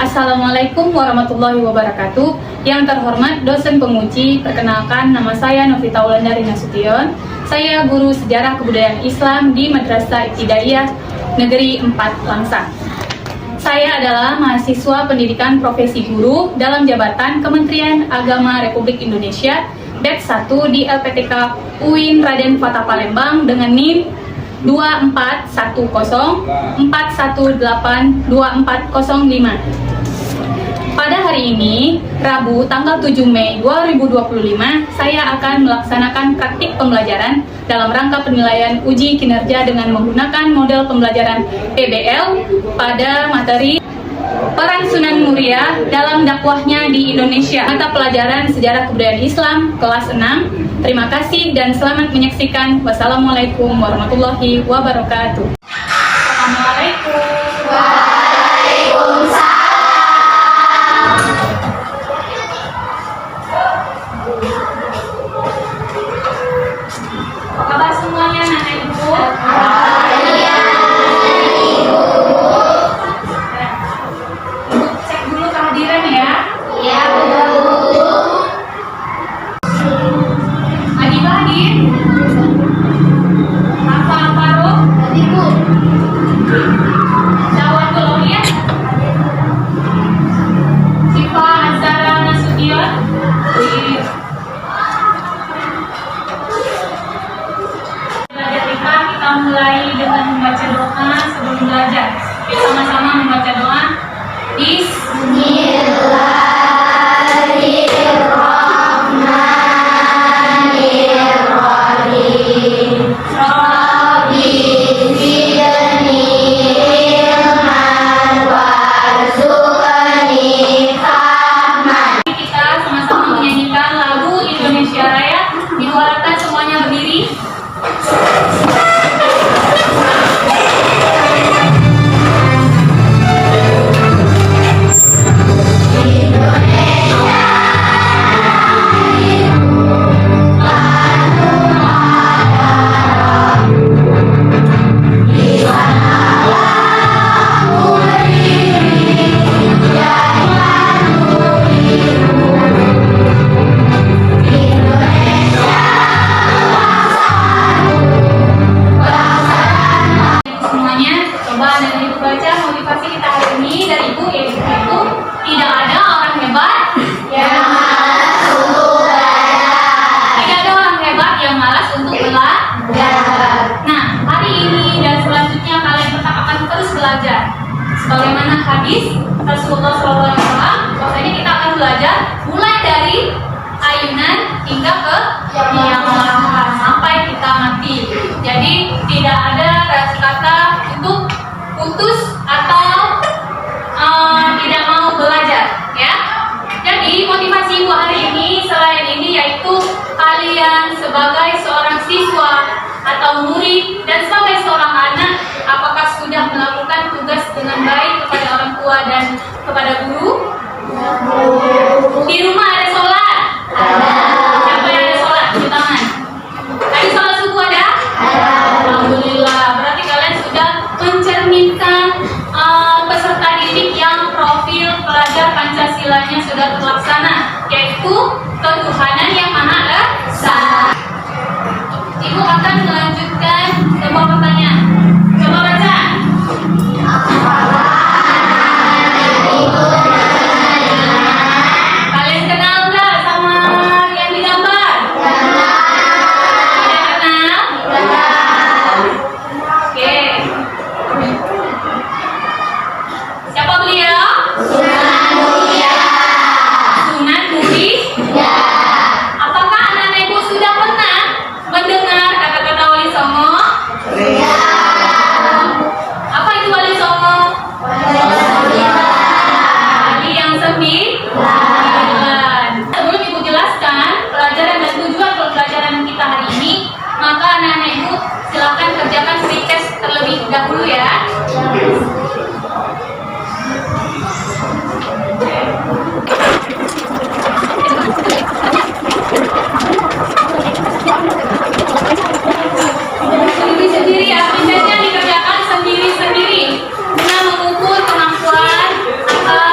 Assalamualaikum warahmatullahi wabarakatuh. Yang terhormat dosen penguji, perkenalkan nama saya Novita Wulandari Nasution. Saya guru sejarah kebudayaan Islam di Madrasah Ibtidaiyah Negeri 4 Langsang. Saya adalah mahasiswa pendidikan profesi guru dalam jabatan Kementerian Agama Republik Indonesia batch 1 di LPTK UIN Raden Fatah Palembang dengan NIM 241041824005. Pada hari ini, Rabu tanggal 7 Mei 2025, saya akan melaksanakan praktik pembelajaran dalam rangka penilaian uji kinerja dengan menggunakan model pembelajaran PBL pada materi Peran Sunan Muria dalam dakwahnya di Indonesia, mata pelajaran Sejarah Kebudayaan Islam kelas 6. Terima kasih dan selamat menyaksikan. Wassalamualaikum warahmatullahi wabarakatuh. Assalamualaikum. Apa kabar semuanya, anak ibu? Cek dulu kehadiran ya. Iya, Bu. Adiba hadir? Rafa Farouk? Hadir, Bu. Dawat Kolonia? Sifa Azhara Nasution? Belajar IPA, kita mulai dengan membaca doa sebelum belajar. Sama-sama membaca doa. Bismillahirrahmanirrahim. Rabbi zidni ilman warzuqni fahman. Kita sama-sama menyanyikan lagu Indonesia Raya. Diharapkan semuanya berdiri. Semuanya, coba dari Ibu baca motivasi kita hari ini dari Ibu, yaitu tidak ada orang hebat Yang malas untuk belajar. tidak ada orang hebat yang malas untuk belajar. Nah, hari ini dan selanjutnya kalian tetap akan terus belajar. Sebagaimana hadis Rasulullah SAW, bahwasanya kita akan belajar mulai dari ayunan hingga ke yang lahar sampai kita mati. Jadi tidak ada kata untuk putus atau tidak mau belajar, ya. Jadi motivasi Ibu hari ini selain ini yaitu kalian sebagai seorang siswa atau murid dan sebagai seorang anak, apakah sudah melakukan tugas dengan baik kepada orang tua dan kepada guru? Di rumah ada sholat? Ada. Siapa yang ada sholat? Cuci tangan. Tadi sholat subuh ada? Alhamdulillah. Berarti kalian sudah mencerminkan peserta didik yang profil pelajar Pancasilanya sudah terlaksana, yaitu ketuhanan yang Maha Esa. Ibu akan melanjutkan sebuah pertanyaan. Coba baca. Kalian kenal nggak sama yang digambar? Tidak kenal? Oke. Siapa beliau? Sunan Muria. Apakah anak-anak ibu sudah pernah mendengar kata-kata Wali Songo? Apa itu Wali Songo? Wali yang sembilan. Sebelum ibu jelaskan pelajaran dan tujuan pelajaran kita hari ini, maka anak-anak ibu silakan kerjakan free test terlebih dahulu ya. Sendiri-sendiri ya, pindahnya dikerjakan sendiri-sendiri guna mengukur kemampuan atau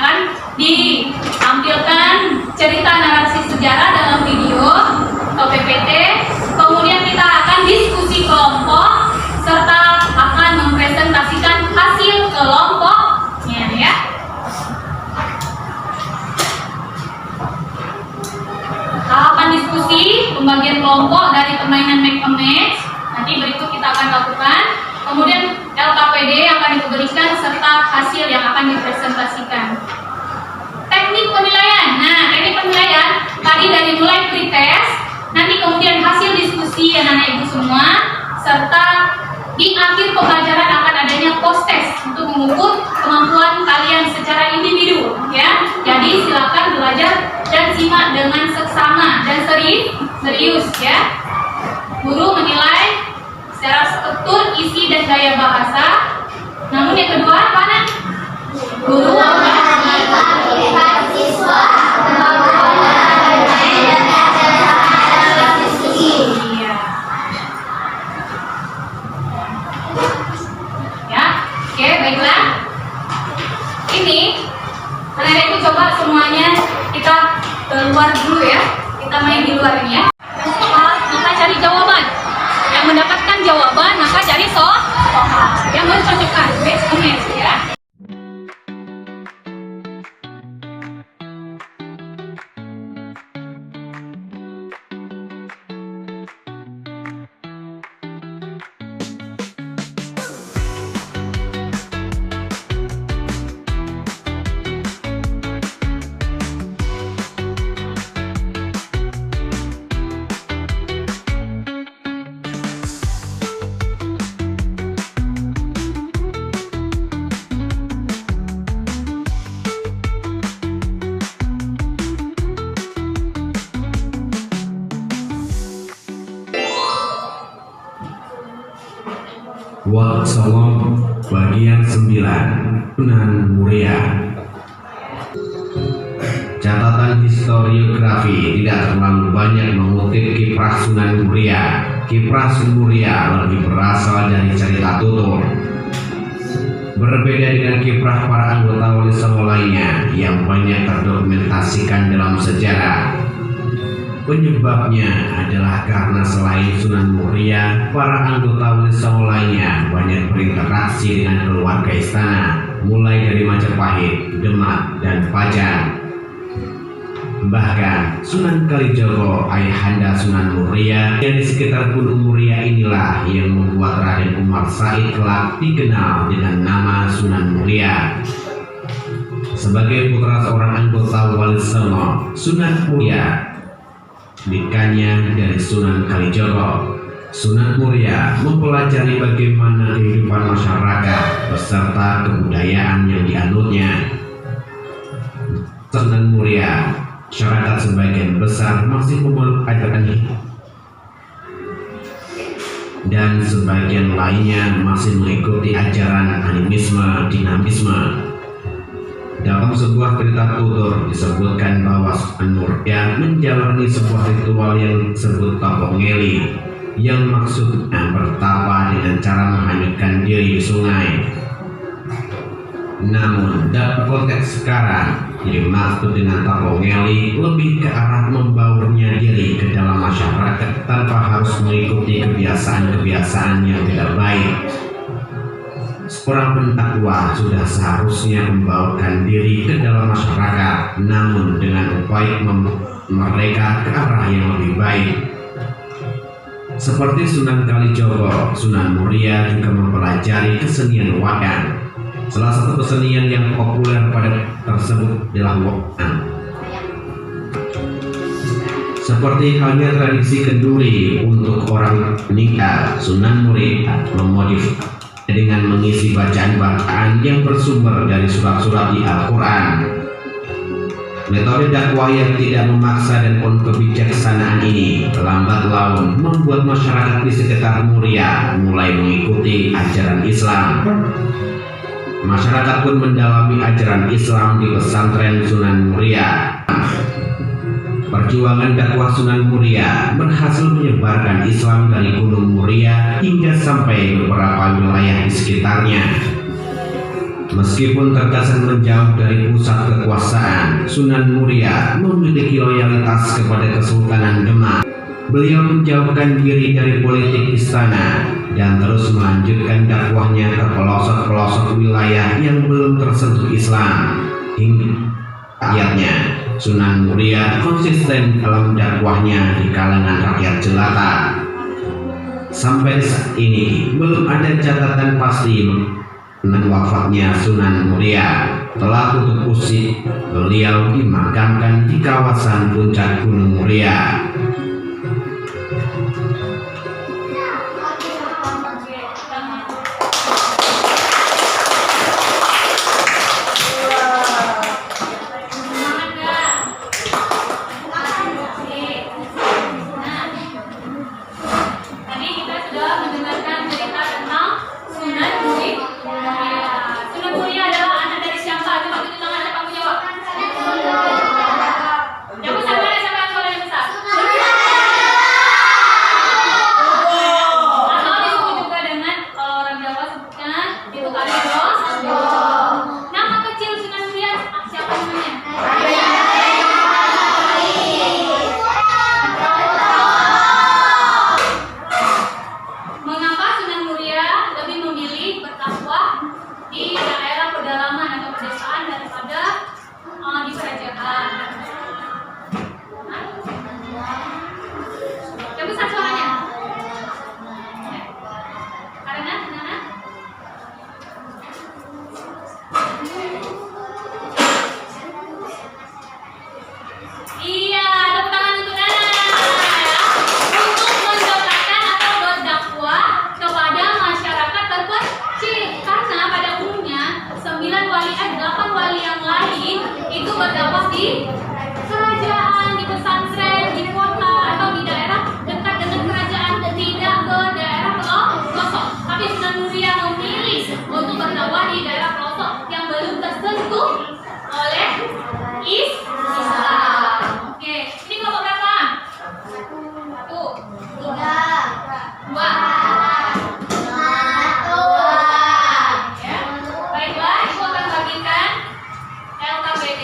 akan ditampilkan cerita narasi sejarah dalam video atau PPT. Kemudian kita akan diskusi kelompok serta akan mempresentasikan hasil kelompoknya ya. Tahapan diskusi pembagian kelompok dari permainan make a match nanti berikut kita akan lakukan. Kemudian LKPD akan diberikan serta hasil yang akan dipresentasikan. Teknik penilaian. Nah, teknik penilaian tadi dari mulai pretest, nanti kemudian hasil diskusi anak-anak ibu semua, serta di akhir pembelajaran akan adanya post test untuk mengukur kemampuan kalian secara individu ya. Jadi silakan belajar dan simak dengan seksama dan serius ya. Guru menilai secara struktur, isi dan gaya bahasa. Namun yang kedua apa nak? Guru Mengaktifkan siswa kemampuan bermain dan dalam diskusi. Iya. Ya, oke baiklah. Ini anak-anak itu coba semuanya kita keluar dulu ya. Kita main di luar ini ya. Maka cari jawaban. Yang mendapatkan jawaban maka cari soal yang mencocokkan best comment ya. Wak Songo bagian 9 Sunan Muria. Catatan historiografi tidak terlalu banyak mengutip kiprah Sunan Muria. Kiprah Sunan Muria lebih berasal dari cerita tutur. Berbeda dengan kiprah para anggota Wali Songo lainnya yang banyak terdokumentasikan dalam sejarah. Penyebabnya adalah karena selain Sunan Muria, para anggota Wali Songo lainnya banyak berinteraksi dengan keluarga istana, mulai dari Majapahit, Demak, dan Pajang. Bahkan Sunan Kalijogo, ayahanda Sunan Muria, yang di sekitar Gunung Muria inilah yang membuat Raden Umar Said kelak dikenal dengan nama Sunan Muria. Sebagai putra seorang anggota Wali Songo, Sunan Muria didikannya dari Sunan Kalijogo. Sunan Muria mempelajari bagaimana kehidupan masyarakat beserta kebudayaan yang dianutnya. Sunan Muria, masyarakat sebagian besar masih memeluk ajaran ini, dan sebagian lainnya masih mengikuti ajaran animisme, dinamisme. Dalam sebuah cerita tutur disebutkan bahwa Sunan Muria menjalani sebuah ritual yang disebut tapongeli, yang maksudnya bertapa dengan cara menghanyutkan diri di sungai. Namun dalam konteks sekarang, yang maksud dengan tapongeli lebih ke arah membaurnya diri ke dalam masyarakat tanpa harus mengikuti kebiasaan-kebiasaan yang tidak baik. Seorang pendakwa sudah seharusnya membawakan diri ke dalam masyarakat, namun dengan upaya mereka ke arah yang lebih baik. Seperti Sunan Kalijogo, Sunan Muria juga mempelajari kesenian wayang. Salah satu kesenian yang populer pada tersebut adalah wayang. Seperti halnya tradisi kenduri untuk orang meninggal, Sunan Muria memodifikasi dengan mengisi bacaan-bacaan yang bersumber dari surat-surat di Al-Quran. Metode dakwah yang tidak memaksa dan penuh kebijaksanaan ini lambat laun membuat masyarakat di sekitar Muria mulai mengikuti ajaran Islam. Masyarakat pun mendalami ajaran Islam di pesantren Sunan Muria. Perjuangan dakwah Sunan Muria berhasil menyebarkan Islam dari Gunung Muria hingga sampai beberapa wilayah di sekitarnya. Meskipun terkesan menjauh dari pusat kekuasaan, Sunan Muria memiliki loyalitas kepada Kesultanan Demak. Beliau menjauhkan diri dari politik istana dan terus melanjutkan dakwahnya ke pelosok-pelosok wilayah yang belum tersentuh Islam. Hingga rakyatnya, Sunan Muria konsisten dalam dakwahnya di kalangan rakyat jelata. Sampai saat ini belum ada catatan pasti mengenai wafatnya Sunan Muria. Telah tutup usia, beliau dimakamkan di kawasan puncak Gunung Muria. Berdakwah di kerajaan, di pesantren, di kota atau di daerah dekat dengan kerajaan, tidak ke daerah pelosok. Tapi Sunan Muria memilih untuk berdakwah di daerah pelosok yang belum tersentuh oleh Islam. Oke, ini kelompok berapa? 1, 2, 3. Baiklah, Ibu akan bagikan LKPD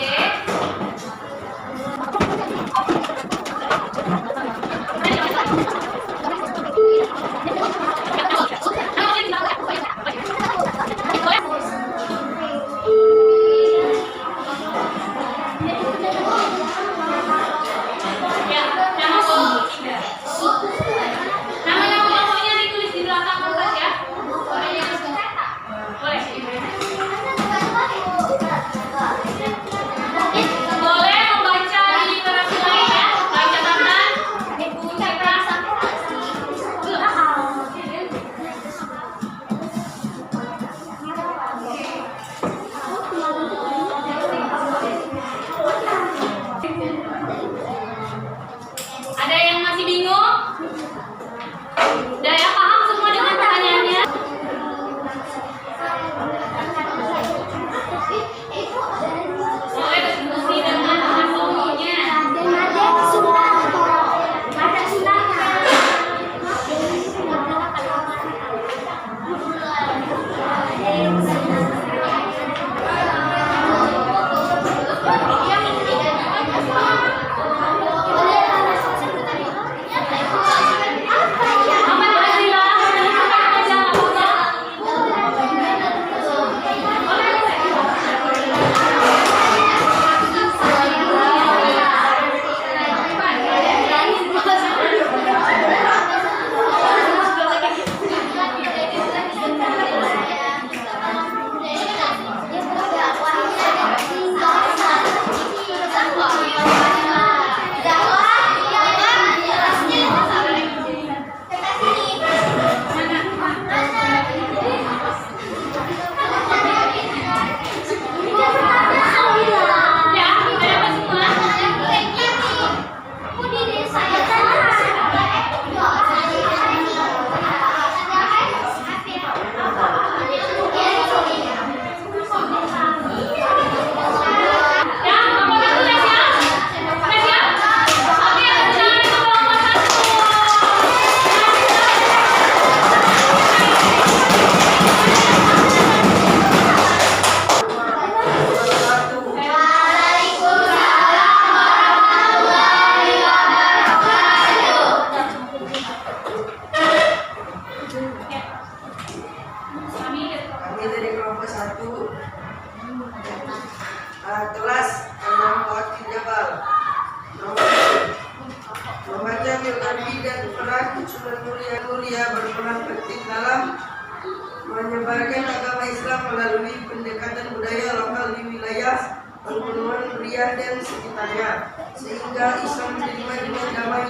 pembunuhan Suriah dan sekitarnya, sehingga Islam diterima dengan damai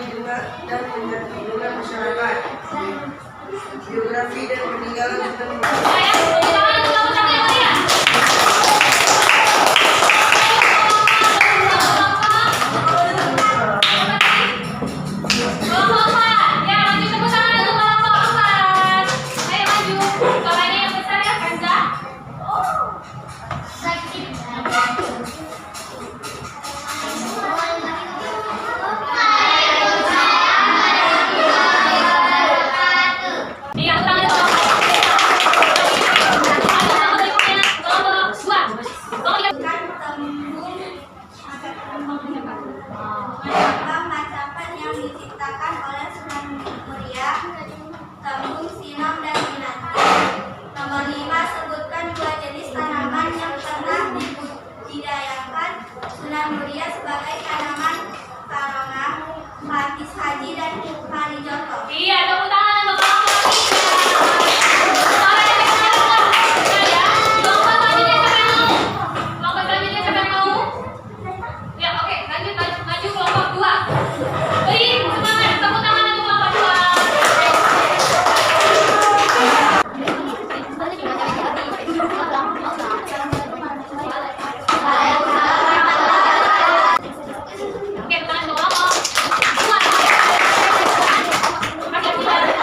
dan menyatu dengan masyarakat. Biografi dan peninggalan Sunan Muria. Macapat yang diciptakan oleh Sunan Muria, tembung sinom dan winanti. Nomor 5, sebutkan 2 jenis tanaman yang pernah dibudidayakan Sunan Muria sebagai tanaman karona, pakis haji dan harijoto. Iya, tepuk tangan untuk kelompok selanjutnya siapa yang mau? Ya, oke, lanjut maju kelompok 2. Beri semangat, tepuk tangan untuk kelompok 2. Oke, tangan untuk kelompok 2.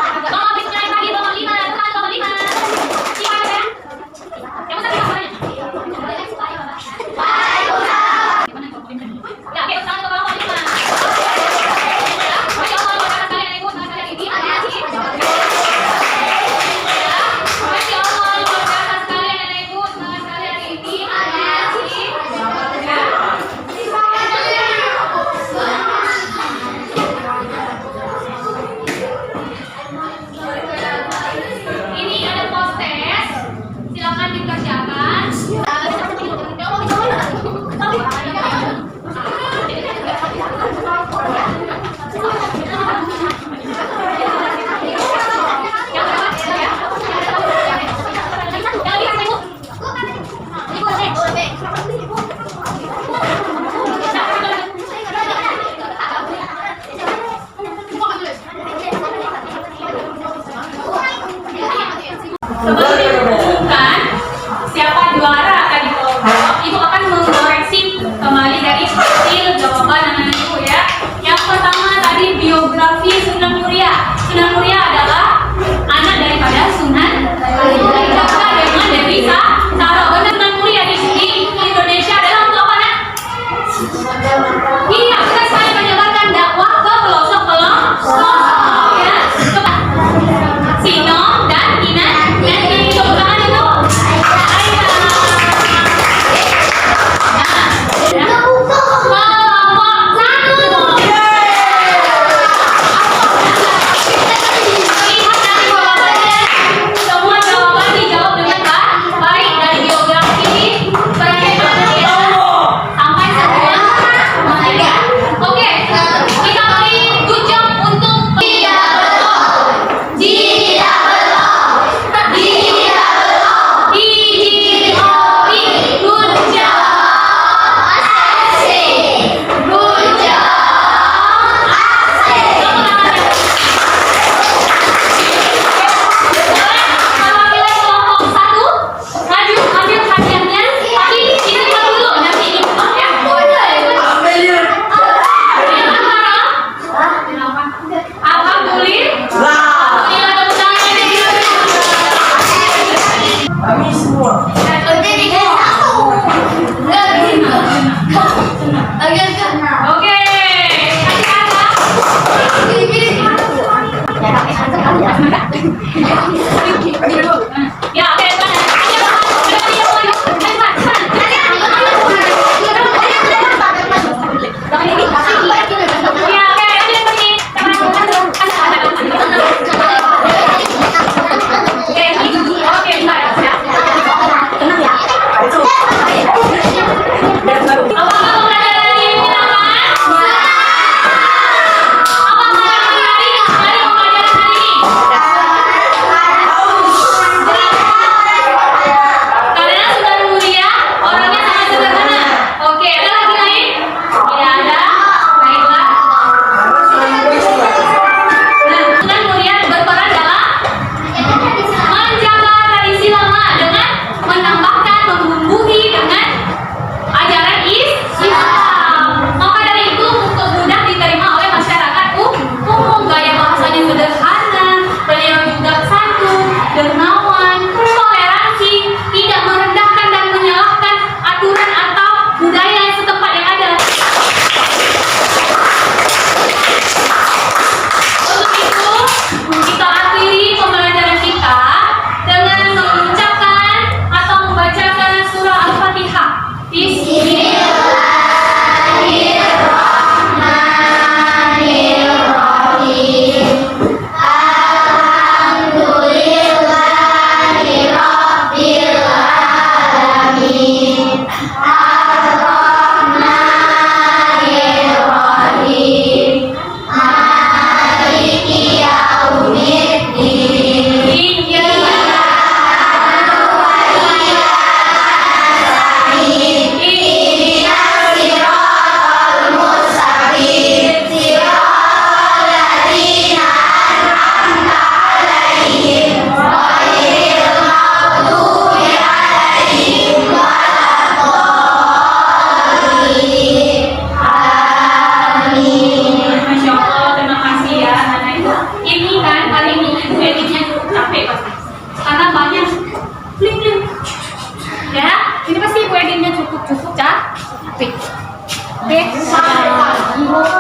B.